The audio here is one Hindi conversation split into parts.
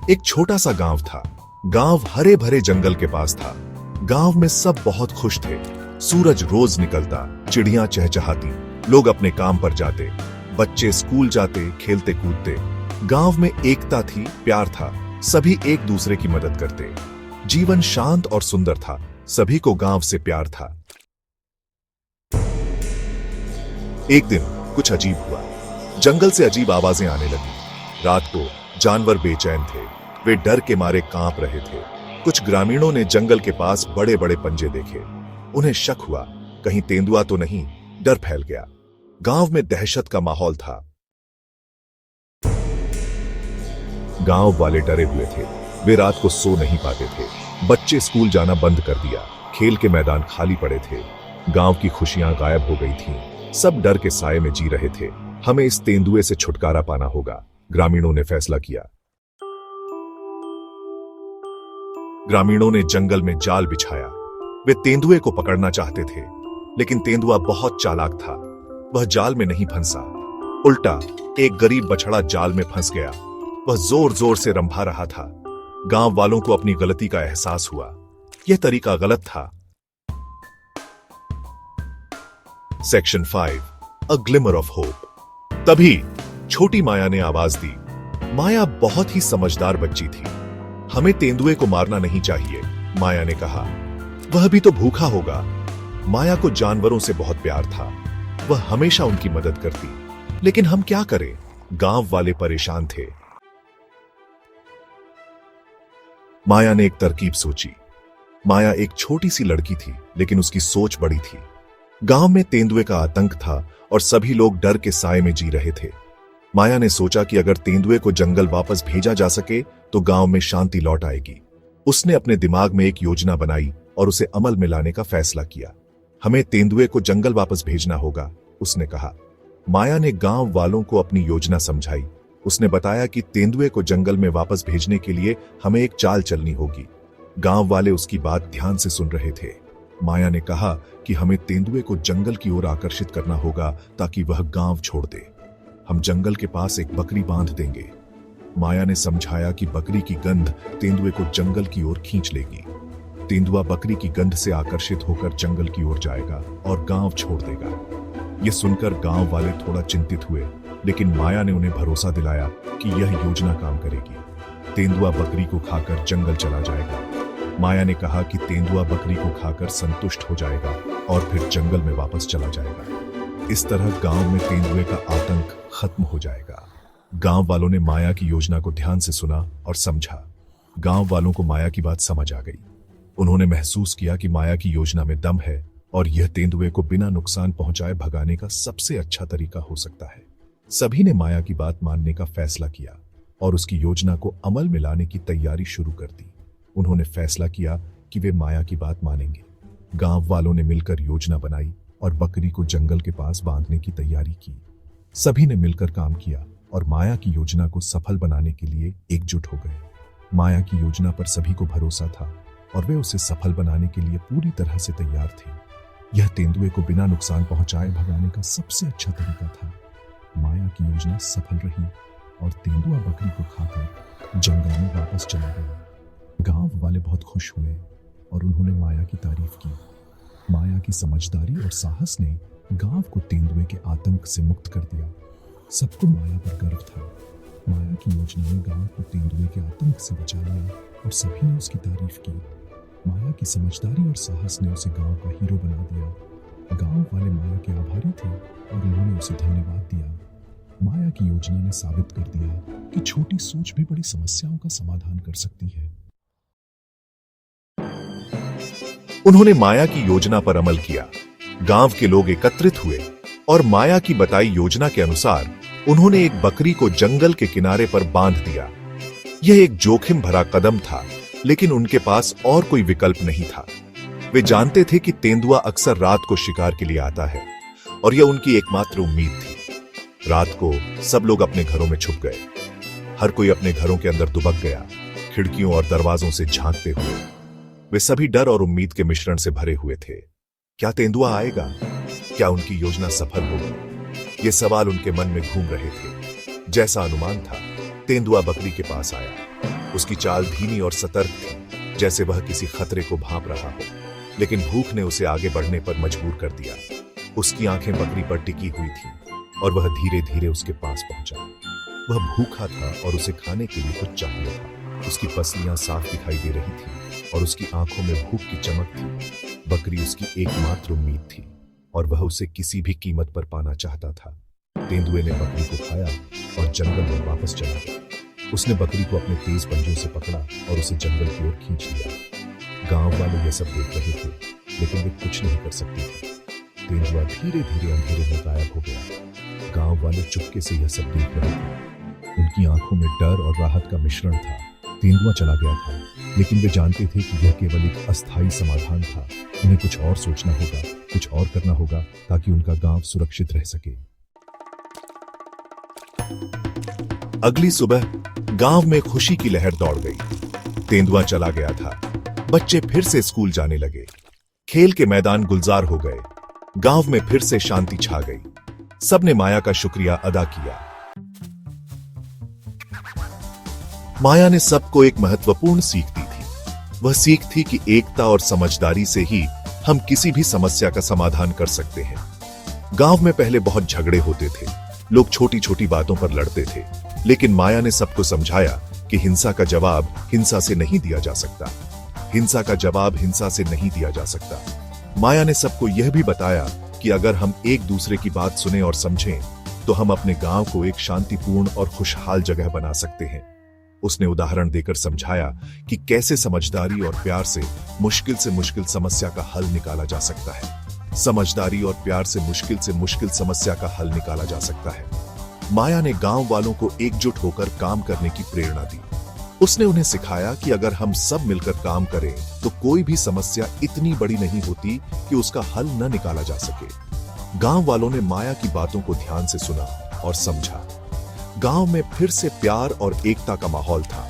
एक छोटा सा गांव था। गांव हरे भरे जंगल के पास था। गांव में सब बहुत खुश थे। सूरज रोज निकलता, चिड़ियां चहचहाती, लोग अपने काम पर जाते, बच्चे स्कूल जाते, खेलते कूदते। गांव में एकता थी, प्यार था, सभी एक दूसरे की मदद करते। जीवन शांत और सुंदर था, सभी को गांव से प्यार था। एक दिन कुछ अजीब हुआ। जंगल से अजीब आवाजें आने लगी। रात को जानवर बेचैन थे, वे डर के मारे कांप रहे थे। कुछ ग्रामीणों ने जंगल के पास बड़े बड़े पंजे देखे। उन्हें शक हुआ, कहीं तेंदुआ तो नहीं। डर फैल गया। गांव में दहशत का माहौल था। गांव वाले डरे हुए थे, वे रात को सो नहीं पाते थे। बच्चे स्कूल जाना बंद कर दिया, खेल के मैदान खाली पड़े थे। गांव की खुशियां गायब हो गई थीं। सब डर के साए में जी रहे थे। हमें इस तेंदुए से छुटकारा पाना होगा, ग्रामीणों ने फैसला किया। ग्रामीणों ने जंगल में जाल बिछाया। वे तेंदुए को पकड़ना चाहते थे, लेकिन तेंदुआ बहुत चालाक था। वह जाल में नहीं फंसा, उल्टा एक गरीब बछड़ा जाल में फंस गया। वह जोर जोर से रंभा रहा था। गांव वालों को अपनी गलती का एहसास हुआ। यह तरीका गलत था। Section 5 a glimmer of hope. तभी छोटी माया ने आवाज दी। माया बहुत ही समझदार बच्ची थी। हमें तेंदुए को मारना नहीं चाहिए, माया ने कहा। वह भी तो भूखा होगा। माया को जानवरों से बहुत प्यार था। वह हमेशा उनकी मदद करती। लेकिन हम क्या करें? गांव वाले परेशान थे। माया ने एक तरकीब सोची। माया एक छोटी सी लड़की थी, लेकिन उसकी सोच बड़ी थी। गांव में तेंदुए का आतंक था और सभी लोग डर के साए में जी रहे थे। माया ने सोचा कि अगर तेंदुए को जंगल वापस भेजा जा सके तो गांव में शांति लौट आएगी। उसने अपने दिमाग में एक योजना बनाई और उसे अमल में लाने का फैसला किया। हमें तेंदुए को जंगल वापस भेजना होगा, उसने कहा। माया ने गांव वालों को अपनी योजना समझाई। उसने बताया कि तेंदुए को जंगल में वापस भेजने के लिए हमें एक चाल चलनी होगी। गांव वाले उसकी बात ध्यान से सुन रहे थे। माया ने कहा कि हमें तेंदुए को जंगल की ओर आकर्षित करना होगा ताकि वह गांव छोड़ दे। हम जंगल के पास एक बकरी बांध देंगे। माया ने समझाया कि बकरी की गंध तेंदुए को जंगल की ओर खींच लेगी। तेंदुआ बकरी की गंध से आकर्षित होकर जंगल की ओर जाएगा और गांव छोड़ देगा। यह सुनकर गांव वाले थोड़ा चिंतित हुए, लेकिन माया ने उन्हें भरोसा दिलाया कि यह योजना काम करेगी। तेंदुआ बकरी को खाकर जंगल चला जाएगा। माया ने कहा कि तेंदुआ बकरी को खाकर संतुष्ट हो जाएगा और फिर जंगल में वापस चला जाएगा। इस तरह गांव में तेंदुए का आतंक खत्म हो जाएगा। गांव वालों ने माया की योजना को ध्यान से सुना और समझा। गांव वालों को माया की बात समझ आ गई। उन्होंने महसूस किया कि माया की योजना में दम है और यह तेंदुए को बिना नुकसान पहुंचाए भगाने का सबसे अच्छा तरीका हो सकता है। सभी ने माया की बात मानने का फैसला किया और उसकी योजना को अमल में लाने की तैयारी शुरू कर दी। उन्होंने फैसला किया कि वे माया की बात मानेंगे। गांव वालों ने मिलकर योजना बनाई और बकरी को जंगल के पास बांधने की तैयारी की। सभी ने मिलकर काम किया और माया की योजना को सफल बनाने के लिए एकजुट हो गए। माया की योजना पर सभी को भरोसा था और वे उसे सफल बनाने के लिए पूरी तरह से तैयार थे। यह तेंदुए को बिना नुकसान पहुंचाए भगाने का सबसे अच्छा तरीका था। माया की योजना सफल रही और तेंदुआ बकरी को खाकर जंगल में वापस चला गया। गांव वाले बहुत खुश हुए और उन्होंने माया की तारीफ की। माया की समझदारी और साहस ने गांव को तेंदुए के आतंक से मुक्त कर दिया। सबको माया पर गर्व था। माया की योजना ने गांव को तेंदुए के आतंक से बचा लिया और सभी ने उसकी तारीफ की। माया की समझदारी और साहस ने उसे गांव का हीरो बना दिया। गांव वाले माया के आभारी थे और उन्होंने उसे धन्यवाद दिया। माया की योजना ने साबित कर दिया कि छोटी सोच भी बड़ी समस्याओं का समाधान कर सकती है। उन्होंने माया की योजना पर अमल किया। गांव के लोग एकत्रित हुए और माया की बताई योजना के अनुसार उन्होंने एक बकरी को जंगल के किनारे पर बांध दिया। यह एक जोखिम भरा कदम था, लेकिन उनके पास और कोई विकल्प नहीं था। वे जानते थे कि तेंदुआ अक्सर रात को शिकार के लिए आता है और यह उनकी एकमात्र उम्मीद थी। रात को सब लोग अपने घरों में छुप गए। हर कोई अपने घरों के अंदर दुबक गया, खिड़कियों और दरवाजों से झांकते हुए। वे सभी डर और उम्मीद के मिश्रण से भरे हुए थे। क्या तेंदुआ आएगा? क्या उनकी योजना सफल होगी? ये सवाल उनके मन में घूम रहे थे। जैसा अनुमान था, तेंदुआ बकरी के पास आया। उसकी चाल धीमी और सतर्क थी, जैसे वह किसी खतरे को भांप रहा हो, लेकिन भूख ने उसे आगे बढ़ने पर मजबूर कर दिया। उसकी आंखें बकरी पर टिकी हुई थीं और वह धीरे धीरे उसके पास पहुंचा। वह भूखा था और उसे खाने के लिए कुछ चाहिए था। उसकी पसलियां साफ दिखाई दे रही थीं और उसकी आंखों में भूख की चमक थी। बकरी उसकी एकमात्र उम्मीद थी और वह उसे किसी भी कीमत पर पाना चाहता था। तेंदुए ने बकरी को खाया और जंगल में वापस चला गया। उसने बकरी को अपने तेज पंजों से पकड़ा और उसे जंगल की ओर खींच लिया। गांव वाले यह सब देख रहे थे, लेकिन वे कुछ नहीं कर सकते थे। तेंदुआ धीरे धीरे अंधेरे में गायब हो गया। गांव वाले चुपके से यह सब देख रहे थे। उनकी आंखों में डर और राहत का मिश्रण था। तेंदुआ चला गया था, लेकिन वे जानते थे कि यह केवल एक अस्थायी समाधान था। उन्हें कुछ और सोचना होगा, कुछ और करना होगा, ताकि उनका गांव सुरक्षित रह सके। अगली सुबह गांव में खुशी की लहर दौड़ गई। तेंदुआ चला गया था। बच्चे फिर से स्कूल जाने लगे। खेल के मैदान गुलजार हो गए। गांव में फिर से शांति छा गई। सबने माया का शुक्रिया अदा किया। माया ने सबको एक महत्वपूर्ण सीख दी थी। वह सीख थी कि एकता और समझदारी से ही हम किसी भी समस्या का समाधान कर सकते हैं। गांव में पहले बहुत झगड़े होते थे। लोग छोटी छोटी बातों पर लड़ते थे, लेकिन माया ने सबको समझाया कि हिंसा का जवाब हिंसा से नहीं दिया जा सकता। हिंसा का जवाब हिंसा से नहीं दिया जा सकता। माया ने सबको यह भी बताया कि अगर हम एक दूसरे की बात सुने और समझें, तो हम अपने गांव को एक शांतिपूर्ण और खुशहाल जगह बना सकते हैं। उसने उदाहरण देकर समझाया कि कैसे समझदारी और प्यार से मुश्किल समस्या का हल निकाला जा सकता है। समझदारी और प्यार से मुश्किल समस्या का हल निकाला जा सकता है। माया ने गांव वालों को एकजुट होकर काम करने की प्रेरणा दी। उसने उन्हें सिखाया कि अगर हम सब मिलकर काम करें, तो कोई भी समस्या इतनी बड़ी नहीं होती कि उसका हल न निकाला जा सके। गांव वालों ने माया की बातों को ध्यान से सुना और समझा। गांव में फिर से प्यार और एकता का माहौल था।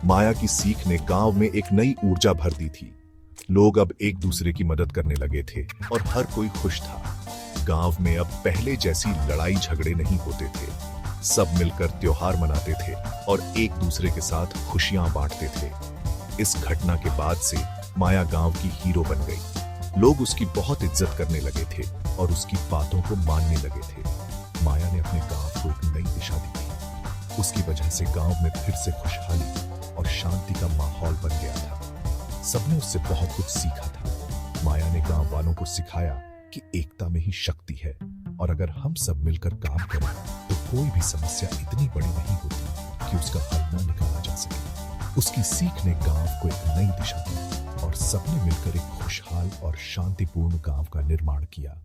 माया की सीख ने गांव में एक नई ऊर्जा भर दी थी। लोग अब एक दूसरे की मदद करने लगे थे और हर कोई खुश था। गांव में अब पहले जैसी लड़ाई झगड़े नहीं होते थे। सब मिलकर त्योहार मनाते थे और एक दूसरे के साथ खुशियां बांटते थे। इस घटना के बाद से माया गांव की हीरो बन गई। लोग उसकी बहुत इज्जत करने लगे थे और उसकी बातों को मानने लगे थे। माया ने अपने गांव को एक नई दिशा दी थी। उसकी वजह से गांव में फिर से खुशहाली और शांति का माहौल बन गया था। सबने उससे बहुत कुछ सीखा था। माया ने गांव वालों को सिखाया कि एकता में ही शक्ति है और अगर हम सब मिलकर काम करें, तो कोई भी समस्या इतनी बड़ी नहीं होती कि उसका हल न निकाला जा सके। उसकी सीख ने गांव को एक नई दिशा दी और सबने मिलकर एक खुशहाल और शांतिपूर्ण गांव का निर्माण किया।